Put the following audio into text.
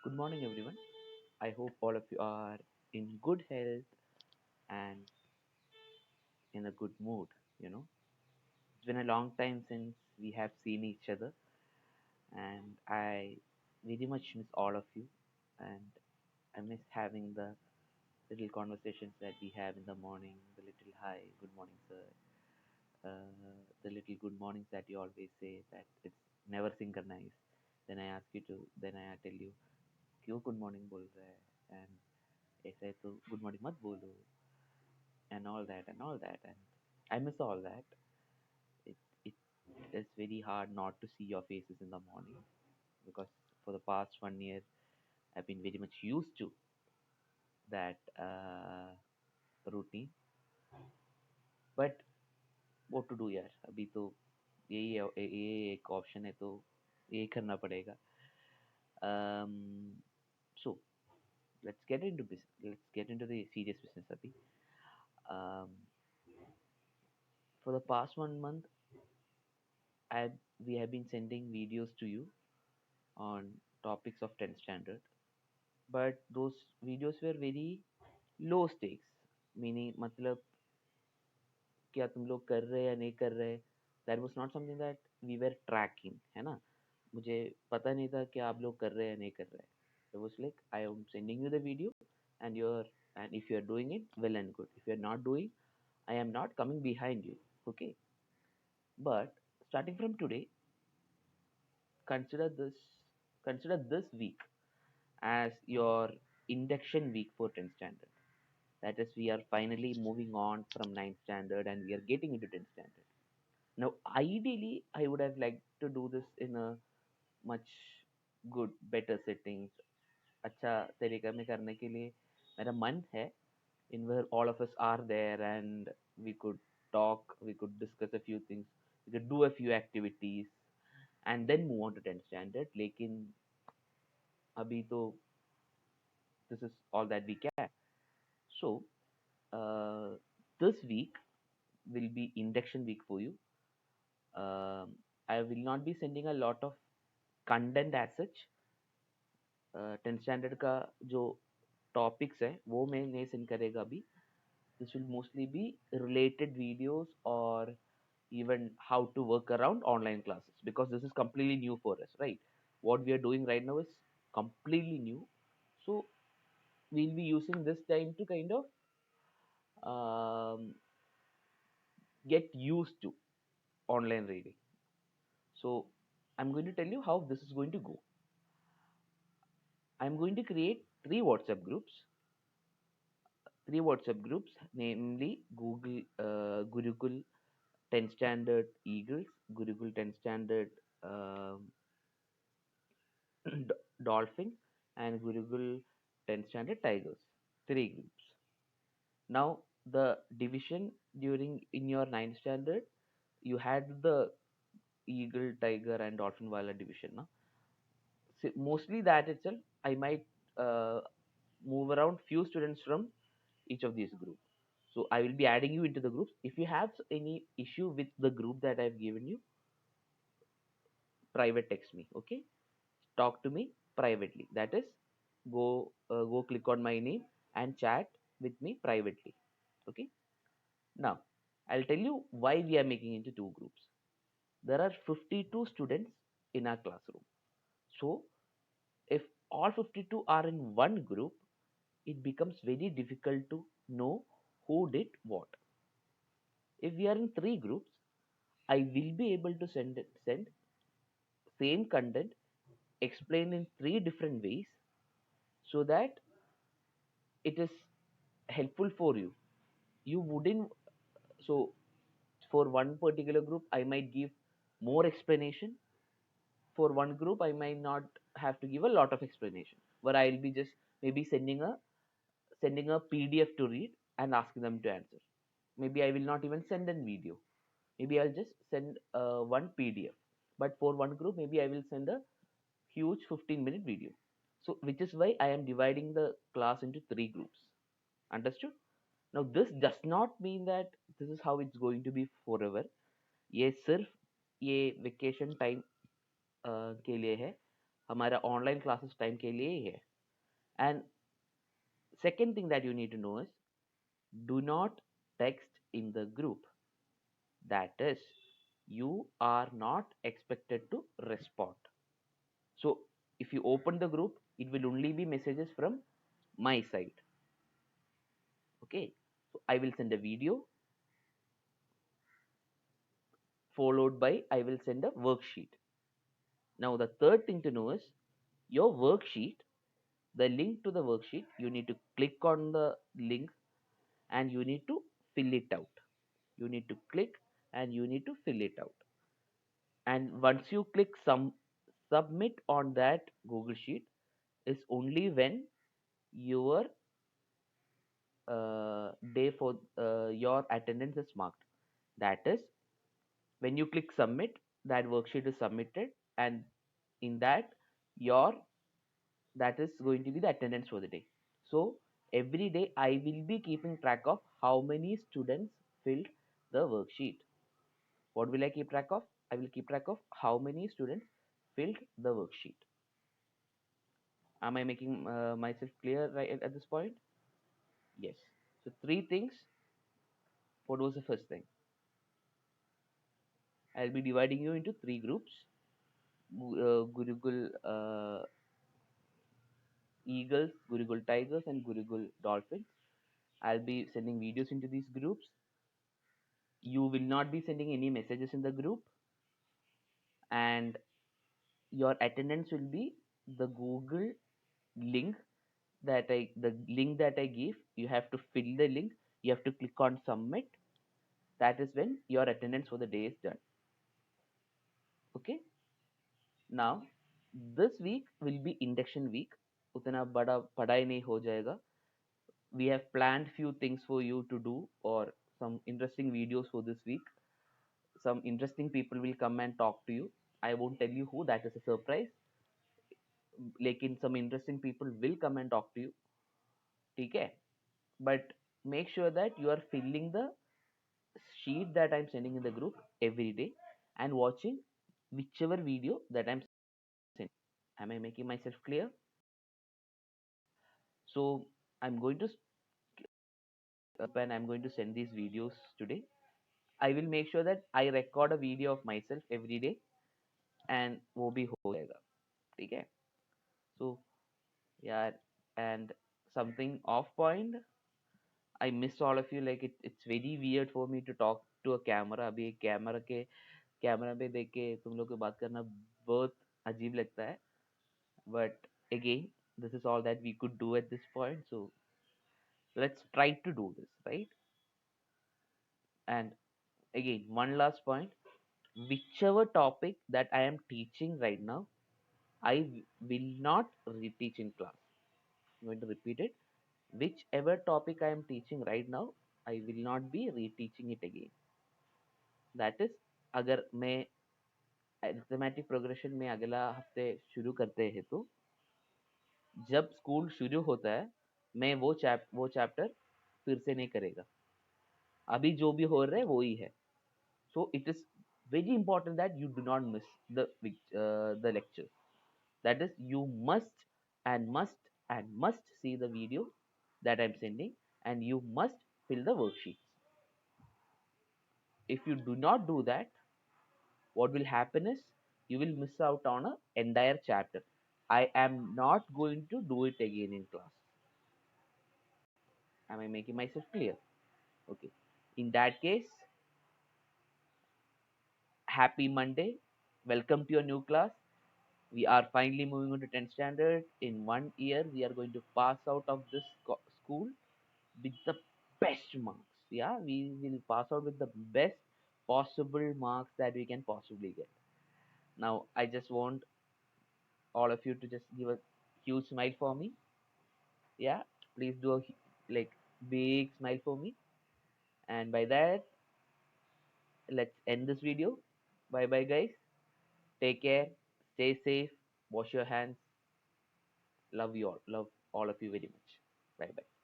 Good morning, everyone. I hope all of you are in good health and in a good mood. You know, it's been a long time since we have seen each other, and I very much miss all of you. And I miss having the little conversations that we have in the morning, the little hi, good morning, sir, the little good mornings that you always say that it's never synchronized. Then I ask you to, then I tell you, क्यों good morning बोल रहा है? And ऐसे तो good morning मत बोलो and all that and I miss all that. It is very hard not to see your faces in the morning because for the past 1 year I've been very much used to that routine. But what to do यार अभी तो यही एक option है तो यही करना पड़ेगा. um, so let's get into the serious business अभी. um, for the past 1 month I we have been sending videos to you on topics of 10th standard, but those videos were very low stakes, meaning मतलब क्या तुम लोग कर रहे या नहीं कर रहे. That was not something that we were tracking, है ना. मुझे पता नहीं था कि आप लोग कर रहे या नहीं कर रहे. It was like I am sending you the video and if you are doing it well and good. If you are not doing, I am not coming behind you. Okay. But starting from today, consider this consider this week as your induction week for 10th standard. That is, we are finally moving on from ninth standard and we are getting into 10th standard. Now, ideally, I would have liked to do this in a much good, better settings. अच्छा तरीका में करने के लिए मेरा मन है in where all of us are there and we could talk, we could discuss a few things, we could do a few activities and then move on to 10th standard. लेकिन अभी तो this is all that we can. So, this week will be induction week for you. I will not be sending a lot of content as such. 10th standard का जो topics है वो मैं नहीं send करेगा अभी. This will mostly be related videos or even how to work around online classes because this is completely new for us, right? What we are doing right now is completely new. So we'll be using this time to kind of get used to online reading. So I'm going to tell you how this is going to go. I'm going to create three WhatsApp groups, namely Google Gurukul 10 Standard Eagles, Gurukul 10 Standard um, Dolphin, and Gurukul 10 Standard Tigers. Three groups. Now the division during in your ninth standard, you had the Eagle, Tiger, and Dolphin Wala division. No? So mostly that itself, I might uh, move around few students from each of these groups. So I will be adding you into the groups. If you have any issue with the group that I've given you, private text me. Okay, talk to me privately. That is, go click on my name and chat with me privately. Okay. Now I'll tell you why we are making into two groups. There are 52 students in our classroom. So if all 52 are in one group, it becomes very difficult to know who did what. If we are in three groups, I will be able to send same content explained in three different ways so that it is helpful for you. You wouldn't so for one particular group I might give more explanation. For one group I might not have to give a lot of explanation. Where I'll be just maybe sending a PDF to read and asking them to answer. Maybe I will not even send a video. Maybe I'll just send one PDF. But for one group, maybe I will send a huge 15-minute video. So, which is why I am dividing the class into three groups. Understood? Now, this does not mean that this is how it's going to be forever. ये सिर्फ ये vacation time के लिए है. हमारा online classes time के लिए ही है. And second thing that you need to know is, do not text in the group. That is, you are not expected to respond. So if you open the group, it will only be messages from my side. Okay, so I will send a video, followed by I will send a worksheet. Now the third thing to know is, your worksheet, the link to the worksheet, you need to click on the link and you need to fill it out. You need to click and you need to fill it out. And once you click submit on that Google Sheet, is only when your day for your attendance is marked. That is, when you click submit, that worksheet is submitted, and in that, your that is going to be the attendance for the day. So every day I will be keeping track of how many students filled the worksheet. What will I keep track of? I will keep track of how many students filled the worksheet. Am I making myself clear right at this point? Yes. So three things. What was the first thing? I'll be dividing you into three groups. Gurukul Eagles, Gurukul Tigers, and Gurukul Dolphins. I'll be sending videos into these groups. You will not be sending any messages in the group, and your attendance will be the Google link that I give. You have to fill the link. You have to click on submit. That is when your attendance for the day is done. Okay. Now this week will be induction week. उतना बड़ा पढ़ाई नहीं हो जाएगा. We have planned few things for you to do, or some interesting videos for this week. Some interesting people will come and talk to you. I won't tell you who, that is a surprise. लेकिन some interesting people will come and talk to you. ठीक है? But make sure that you are filling the sheet that I'm sending in the group every day and watching whichever video that I'm sending. Am I making myself clear? So I'm going to and I'm going to send these videos today. I will make sure that I record a video of myself every day and वो भी हो जाएगा. ठीक है? So yeah, and something off point. I miss all of you. Like it's very weird for me to talk to a camera. अभी एक camera पे देख के तुम लोग को बात करना बहुत अजीब लगता है. But again, this is all that we could do at this point. So let's try to do this, right? And again, one last point. Whichever topic that I am teaching right now, will not reteach in class. I'm going to repeat it. Whichever topic I am teaching right now, I will not be reteaching it again. That is, अगर मैं arithmetic progression में अगला हफ्ते शुरू करते हैं तो जब स्कूल शुरू होता है मैं वो चैप्टर फिर से नहीं करेगा. अभी जो भी हो रहा है वो ही है. So it is very important that you do not miss the lecture. That is, you must see the video that I'm sending, and you must fill the worksheets. If you do not do that, what will happen is you will miss out on an entire chapter. I am not going to do it again in class. Am I making myself clear? Okay. In that case, happy Monday. Welcome to your new class. We are finally moving on to 10th standard. In 1 year, we are going to pass out of this school with the best marks. Yeah, we will pass out with the best possible marks that we can possibly get. Now, I just want all of you to just give a huge smile for me. Yeah, please do a like big smile for me. And by that, let's end this video. Bye bye, guys. Take care. Stay safe. Wash your hands. Love you all. Love all of you very much. Bye bye.